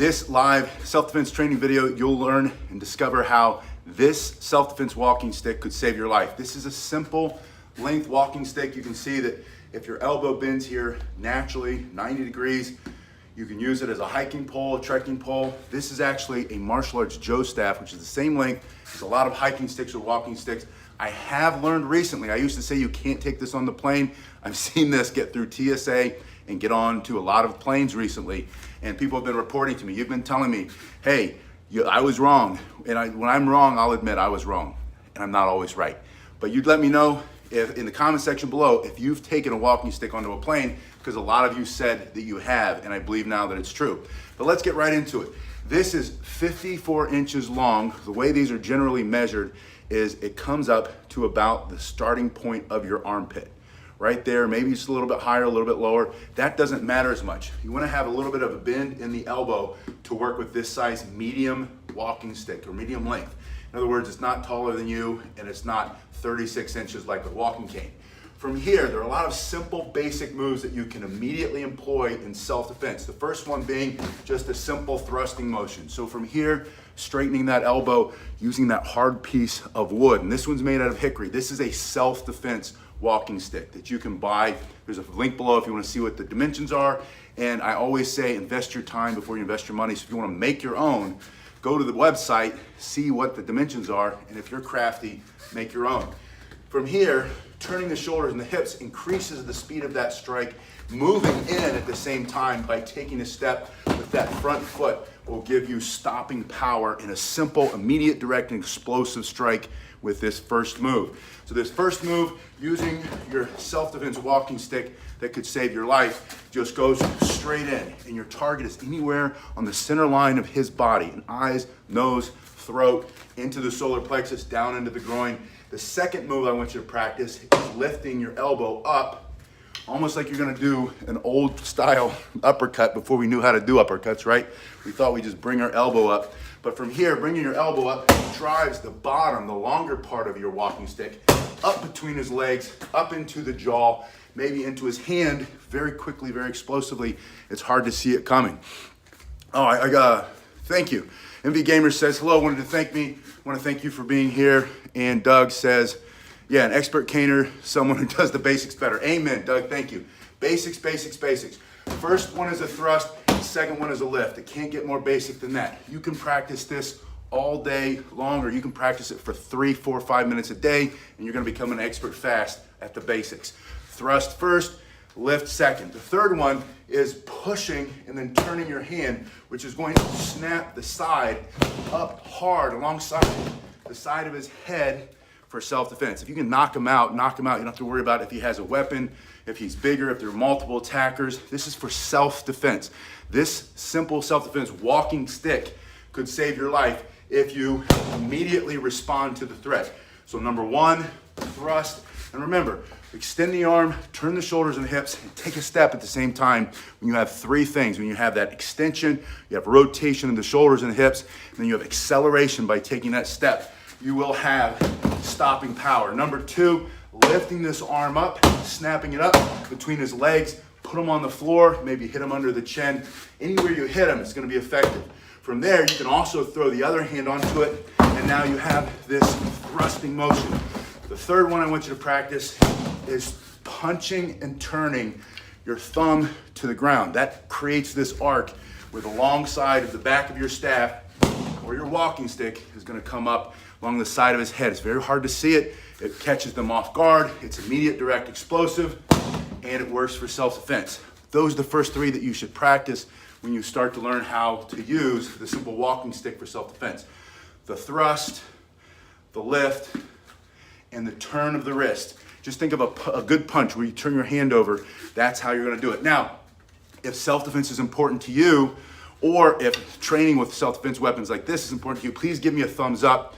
this live self-defense training video, you'll learn and discover how this self-defense walking stick could save your life. This is a simple length walking stick. You can see that if your elbow bends here naturally 90 degrees, you can use it as a hiking pole, a trekking pole. This is actually a martial arts Joe staff, which is the same length as a lot of hiking sticks or walking sticks. I have learned recently, I used to say you can't take this on the plane. I've seen this get through TSA and get on to a lot of planes recently. And people have been reporting to me, you've been telling me, hey, I was wrong. And when I'm wrong, I'll admit I was wrong. And I'm not always right. But you'd let me know if, in the comment section below, if you've taken a walking stick onto a plane, because a lot of you said that you have, and I believe now that it's true. But let's get right into it. This is 54 inches long. The way these are generally measured is it comes up to about the starting point of your armpit. Right there, maybe it's a little bit higher, a little bit lower. That doesn't matter as much. You wanna have a little bit of a bend in the elbow to work with this size medium walking stick or medium length. In other words, it's not taller than you and it's not 36 inches like the walking cane. From here, there are a lot of simple, basic moves that you can immediately employ in self-defense. The first one being just a simple thrusting motion. So from here, straightening that elbow, using that hard piece of wood. And this one's made out of hickory. This is a self-defense walking stick that you can buy. There's a link below if you want to see what the dimensions are. And I always say invest your time before you invest your money. So if you want to make your own, go to the website, see what the dimensions are, and if you're crafty, make your own. From here, turning the shoulders and the hips increases the speed of that strike. Moving in at the same time by taking a step with that front foot will give you stopping power in a simple, immediate, direct, and explosive strike with this first move. So this first move, using your self-defense walking stick that could save your life, just goes straight in, and your target is anywhere on the center line of his body, and eyes, nose, throat, into the solar plexus, down into the groin. The second move I want you to practice is lifting your elbow up, almost like you're gonna do an old style uppercut before we knew how to do uppercuts, right? We thought we just bring our elbow up. But from here, bringing your elbow up drives the bottom, the longer part of your walking stick, up between his legs, up into the jaw, maybe into his hand, very quickly, very explosively. It's hard to see it coming. Oh, thank you. MV Gamer says, hello, wanted to thank me. Want to thank you for being here. And Doug says, yeah, an expert caner, someone who does the basics better. Amen, Doug, thank you. Basics, basics, basics. First one is a thrust, second one is a lift. It can't get more basic than that. You can practice this all day long, or you can practice it for 3, 4, 5 minutes a day, and you're gonna become an expert fast at the basics. Thrust first, lift second. The third one is pushing and then turning your hand, which is going to snap the side up hard alongside the side of his head for self-defense. If you can knock him out, knock him out. You don't have to worry about if he has a weapon, if he's bigger, if there are multiple attackers. This is for self-defense. This simple self-defense walking stick could save your life if you immediately respond to the threat. So number one, thrust. And remember, extend the arm, turn the shoulders and the hips, and take a step at the same time when you have three things. When you have that extension, you have rotation in the shoulders and the hips, and then you have acceleration by taking that step. You will have stopping power. Number two, lifting this arm up, snapping it up between his legs, put him on the floor, maybe hit him under the chin. Anywhere you hit him, it's gonna be effective. From there, you can also throw the other hand onto it, and now you have this thrusting motion. The third one I want you to practice is punching and turning your thumb to the ground. That creates this arc where the long side of the back of your staff or your walking stick is gonna come up along the side of his head. It's very hard to see it. It catches them off guard. It's immediate, direct, explosive, and it works for self-defense. Those are the first three that you should practice when you start to learn how to use the simple walking stick for self-defense. The thrust, the lift, and the turn of the wrist. Just think of a good punch where you turn your hand over. That's how you're gonna do it. Now, if self-defense is important to you, or if training with self-defense weapons like this is important to you, please give me a thumbs up.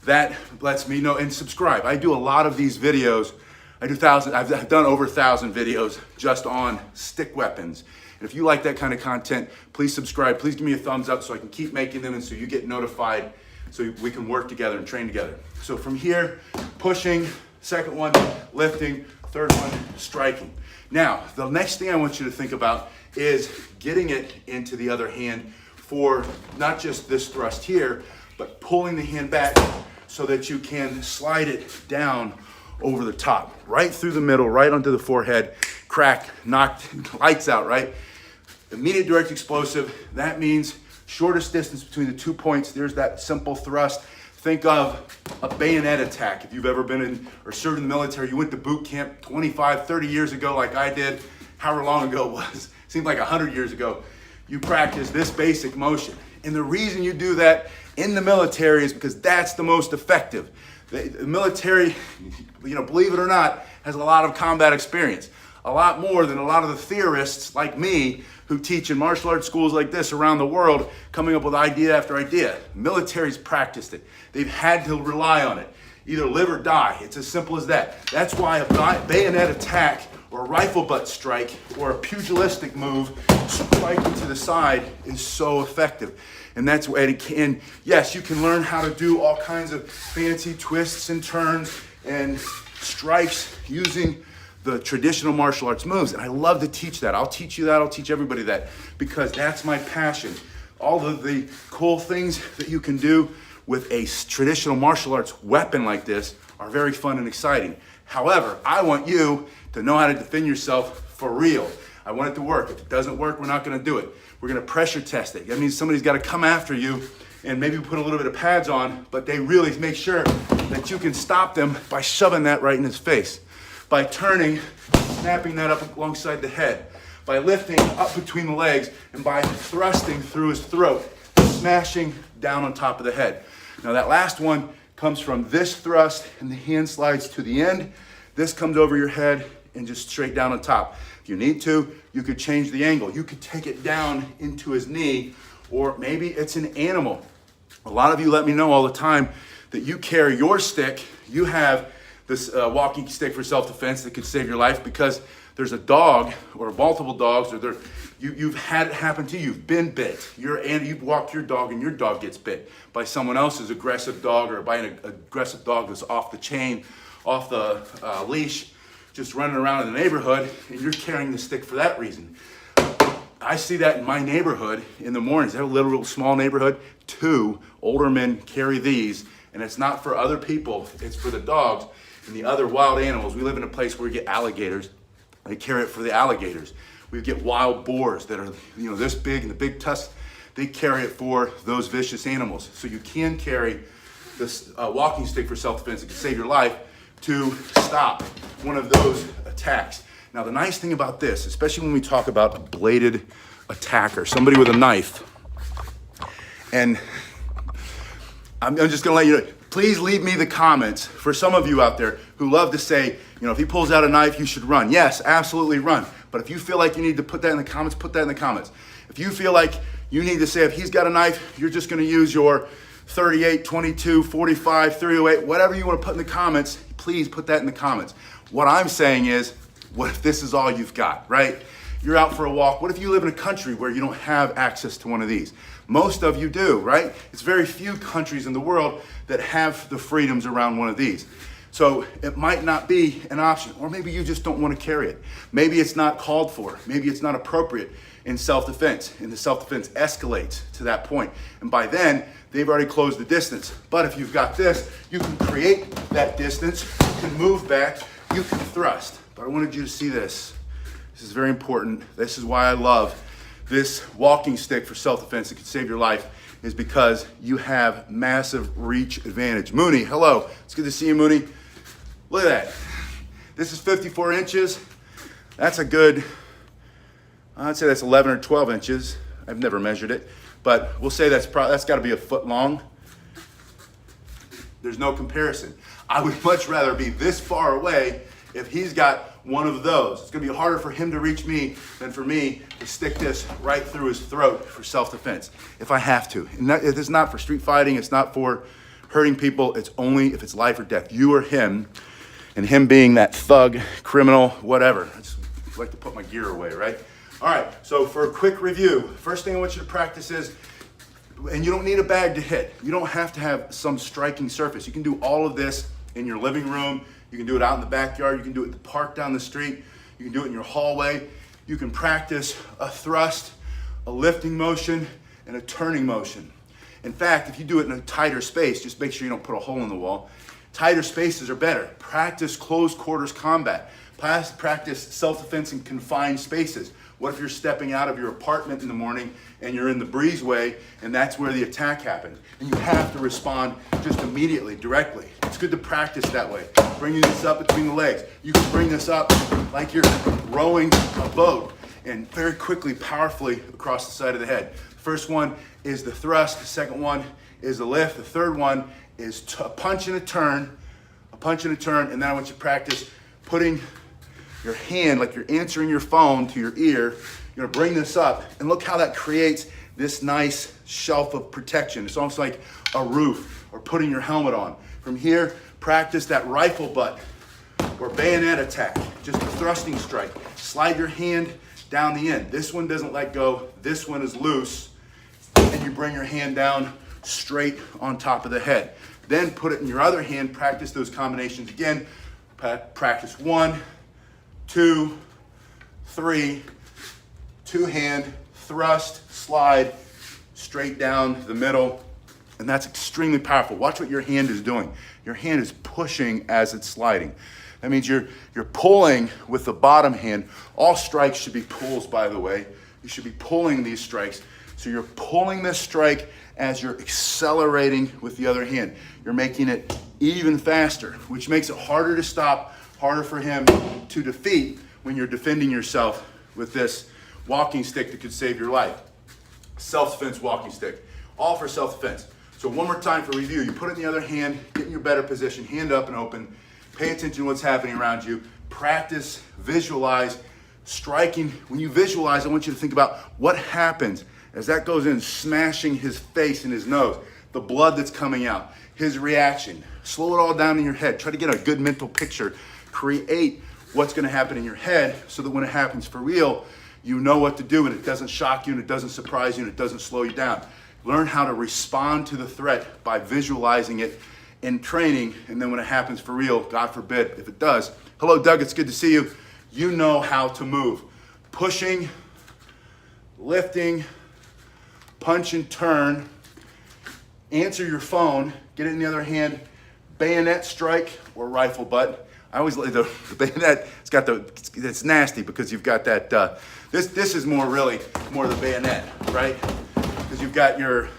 That lets me know, and subscribe. I do a lot of these videos. I've done over 1,000 videos just on stick weapons. And if you like that kind of content, please subscribe. Please give me a thumbs up so I can keep making them and so you get notified so we can work together and train together. So from here, pushing, second one, lifting, third one, striking. Now, the next thing I want you to think about is getting it into the other hand for not just this thrust here, but pulling the hand back so that you can slide it down over the top, right through the middle, right onto the forehead, crack, knocked, lights out, right? Immediate direct explosive, that means shortest distance between the 2 points. There's that simple thrust. Think of a bayonet attack. If you've ever been in or served in the military, you went to boot camp 25, 30 years ago like I did, however long ago it was, seemed like 100 years ago. You practice this basic motion. And the reason you do that in the military is because that's the most effective. The military, believe it or not, has a lot of combat experience. A lot more than a lot of the theorists like me who teach in martial arts schools like this around the world, coming up with idea after idea. Military's practiced it. They've had to rely on it. Either live or die. It's as simple as that. That's why a bayonet attack or a rifle butt strike or a pugilistic move, striking to the side, is so effective. And that's why it can, yes, you can learn how to do all kinds of fancy twists and turns and strikes using the traditional martial arts moves. And I love to teach that. I'll teach you that. I'll teach everybody that because that's my passion. All of the cool things that you can do with a traditional martial arts weapon like this are very fun and exciting. However, I want you to know how to defend yourself for real. I want it to work. If it doesn't work, we're not gonna do it. We're gonna pressure test it. That means somebody's gotta come after you and maybe put a little bit of pads on, but they really make sure that you can stop them by shoving that right in his face, by turning, snapping that up alongside the head, by lifting up between the legs, and by thrusting through his throat, smashing down on top of the head. Now that last one comes from this thrust and the hand slides to the end. This comes over your head and just straight down on top. If you need to, you could change the angle. You could take it down into his knee, or maybe it's an animal. A lot of you let me know all the time that you carry your stick. You have this walking stick for self-defense that could save your life because there's a dog or multiple dogs, or you've had it happen to you. You've been bit. You've walked your dog and your dog gets bit by someone else's aggressive dog, or by an aggressive dog that's off the chain, off the leash, just running around in the neighborhood, and you're carrying the stick for that reason. I see that in my neighborhood in the mornings. I have a little small neighborhood. 2 older men carry these, and it's not for other people. It's for the dogs and the other wild animals. We live in a place where we get alligators. They carry it for the alligators. We get wild boars that are this big and the big tusks. They carry it for those vicious animals. So you can carry this walking stick for self-defense. It can save your life to stop one of those attacks. Now the nice thing about this, especially when we talk about a bladed attacker, somebody with a knife, and I'm just gonna let you know, please leave me the comments for some of you out there who love to say, if he pulls out a knife, you should run. Yes, absolutely run. But if you feel like you need to put that in the comments, put that in the comments. If you feel like you need to say, if he's got a knife, you're just gonna use your 38, 22, 45, 308, whatever you wanna put in the comments, please put that in the comments. What I'm saying is, what if this is all you've got, right? You're out for a walk. What if you live in a country where you don't have access to one of these? Most of you do, right? It's very few countries in the world that have the freedoms around one of these. So it might not be an option, or maybe you just don't want to carry it. Maybe it's not called for. Maybe it's not appropriate in self-defense, and the self-defense escalates to that point. And by then, they've already closed the distance. But if you've got this, you can create that distance, you can move back, you can thrust. But I wanted you to see this. This is very important. This is why I love this walking stick for self-defense that can save your life, is because you have massive reach advantage. Mooney, hello. It's good to see you, Mooney. Look at that. This is 54 inches. That's a good, I'd say that's 11 or 12 inches. I've never measured it, but we'll say that's got to be a foot long. There's no comparison. I would much rather be this far away if he's got one of those. It's gonna be harder for him to reach me than for me to stick this right through his throat for self-defense, if I have to. And it is not for street fighting, it's not for hurting people, it's only if it's life or death. You or him, and him being that thug, criminal, whatever. I just like to put my gear away, right? All right, so for a quick review, first thing I want you to practice is, and you don't need a bag to hit. You don't have to have some striking surface. You can do all of this in your living room. You can do it out in the backyard. You can do it at the park down the street. You can do it in your hallway. You can practice a thrust, a lifting motion, and a turning motion. In fact, if you do it in a tighter space, just make sure you don't put a hole in the wall. Tighter spaces are better. Practice close quarters combat. Practice self-defense in confined spaces. What if you're stepping out of your apartment in the morning and you're in the breezeway and that's where the attack happened? And you have to respond just immediately, directly. It's good to practice that way. Bringing this up between the legs. You can bring this up like you're rowing a boat and very quickly, powerfully across the side of the head. First one is the thrust. The second one is the lift. The third one is a punch and a turn, and then I want you to practice putting your hand, like you're answering your phone, to your ear. You're gonna bring this up, and look how that creates this nice shelf of protection. It's almost like a roof, or putting your helmet on. From here, practice that rifle butt or bayonet attack, just a thrusting strike. Slide your hand down the end. This one doesn't let go, this one is loose, and you bring your hand down straight on top of the head. Then put it in your other hand, practice those combinations again. Practice 1, 2, 3, two-hand, thrust, slide, straight down the middle, and that's extremely powerful. Watch what your hand is doing. Your hand is pushing as it's sliding. That means you're pulling with the bottom hand. All strikes should be pulls, by the way. You should be pulling these strikes. So you're pulling this strike as you're accelerating with the other hand. You're making it even faster, which makes it harder to stop, harder for him to defeat when you're defending yourself with this walking stick that could save your life. Self-defense walking stick, all for self-defense. So one more time for review. You put it in the other hand, get in your better position, hand up and open. Pay attention to what's happening around you. Practice, visualize, striking. When you visualize, I want you to think about what happens as that goes in, smashing his face and his nose, the blood that's coming out, his reaction. Slow it all down in your head. Try to get a good mental picture. Create what's gonna happen in your head so that when it happens for real, you know what to do and it doesn't shock you and it doesn't surprise you and it doesn't slow you down. Learn how to respond to the threat by visualizing it in training, and then when it happens for real, God forbid if it does. Hello, Doug, it's good to see you. You know how to move. Pushing, lifting, punch and turn, answer your phone, get it in the other hand, bayonet strike or rifle butt. I always like the bayonet. It's nasty because you've got that. This is more the bayonet, right? Because you've got your.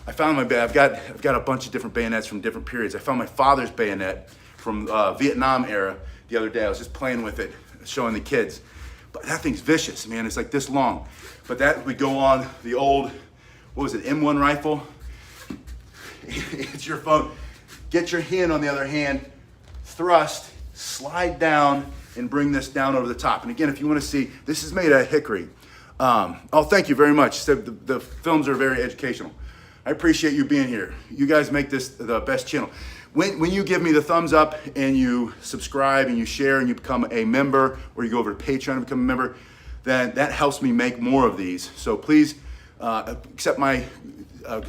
I've got a bunch of different bayonets from different periods. I found my father's bayonet from Vietnam era the other day. I was just playing with it, showing the kids. But that thing's vicious, man. It's like this long. But that would go on the old, what was it, M1 rifle? It's your phone. Get your hand on the other hand, thrust, slide down, and bring this down over the top. And again, if you want to see, this is made out of hickory. Oh, thank you very much. So the films are very educational. I appreciate you being here. You guys make this the best channel. When you give me the thumbs up and you subscribe and you share and you become a member, or you go over to Patreon and become a member, then that helps me make more of these. So please accept my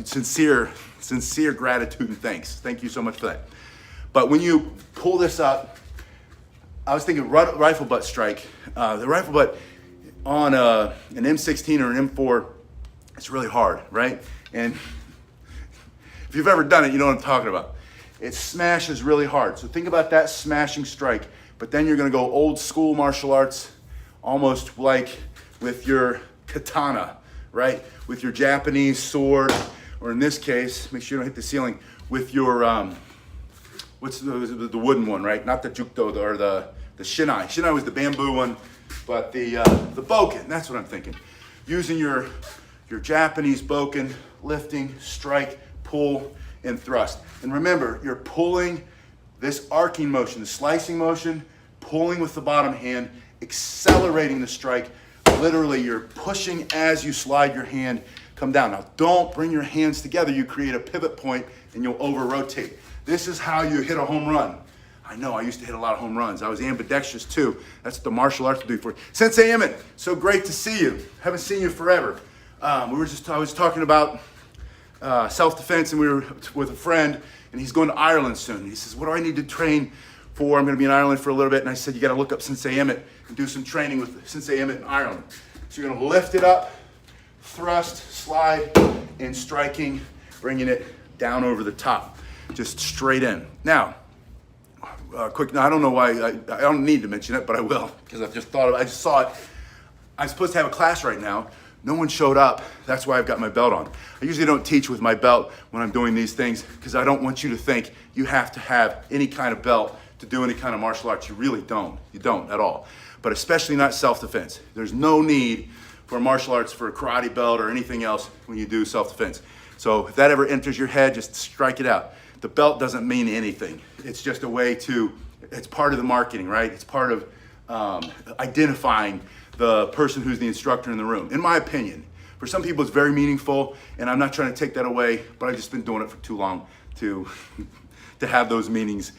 sincere gratitude and thanks. Thank you so much for that. But when you pull this up, I was thinking rifle butt strike. The rifle butt on an M16 or an M4, it's really hard, right? And if you've ever done it, you know what I'm talking about. It smashes really hard. So think about that smashing strike, but then you're gonna go old school martial arts, almost like with your katana, right? With your Japanese sword, or in this case, make sure you don't hit the ceiling, with your, what's the wooden one, right? Not the jukdo, or the shinai. Shinai was the bamboo one, but the bokken, that's what I'm thinking. Using your Japanese bokken, lifting, strike, pull, and thrust. And remember, you're pulling this arcing motion, the slicing motion, pulling with the bottom hand, accelerating the strike. Literally, you're pushing as you slide your hand come down. Now, don't bring your hands together. You create a pivot point and you'll over-rotate. This is how you hit a home run. I know, I used to hit a lot of home runs. I was ambidextrous too. That's what the martial arts do for you. Sensei Emmett, so great to see you. Haven't seen you forever. I was talking about self-defense, and we were with a friend, and he's going to Ireland soon. He says, what do I need to train for? I'm going to be in Ireland for a little bit. And I said, you got to look up Sensei Emmett and do some training with Sensei Emmett in Ireland. So you're going to lift it up, thrust, slide, and striking, bringing it down over the top, just straight in. Now, quick, now I don't know why, I don't need to mention it, but I will, because I just saw it. I'm supposed to have a class right now. No one showed up. That's why I've got my belt on. I usually don't teach with my belt when I'm doing these things, because I don't want you to think you have to have any kind of belt to do any kind of martial arts. You really don't. You don't at all. But especially not self-defense. There's no need for martial arts, for a karate belt or anything else when you do self-defense. So if that ever enters your head, just strike it out. The belt doesn't mean anything. It's just a way to, it's part of the marketing, right? It's part of identifying the person who's the instructor in the room, in my opinion. For some people, it's very meaningful, and I'm not trying to take that away, but I've just been doing it for too long to have those meanings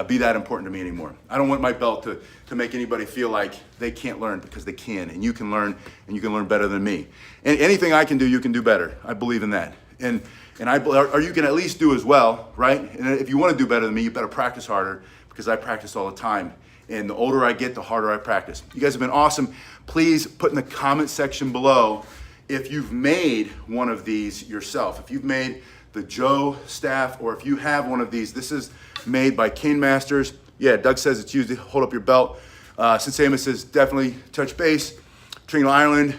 be that important to me anymore. I don't want my belt to make anybody feel like they can't learn, because they can, and you can learn, and you can learn better than me. And anything I can do, you can do better. I believe in that. Or you can at least do as well, right? And if you want to do better than me, you better practice harder, because I practice all the time. And the older I get, the harder I practice. You guys have been awesome. Please put in the comment section below if you've made one of these yourself. If you've made the Joe staff, or if you have one of these. This is made by Cane Masters. Yeah, Doug says it's used to hold up your belt. Sensei Amos says definitely touch base. Tringle Ireland.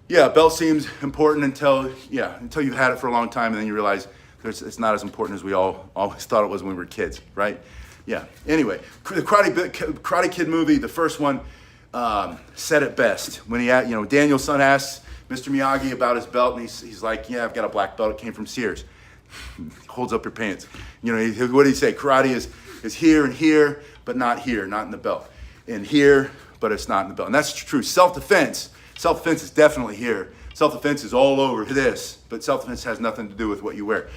Yeah, belt seems important until you've had it for a long time, and then you realize it's not as important as we all always thought it was when we were kids, right? Yeah. Anyway, the Karate Kid movie, the first one, said it best when Daniel's son asks Mr. Miyagi about his belt, and he's like, "Yeah, I've got a black belt. It came from Sears." Holds up your pants. What did he say? Karate is here and here, but not here, not in the belt. And here, but it's not in the belt. And that's true. Self-defense is definitely here. Self-defense is all over this, but self-defense has nothing to do with what you wear.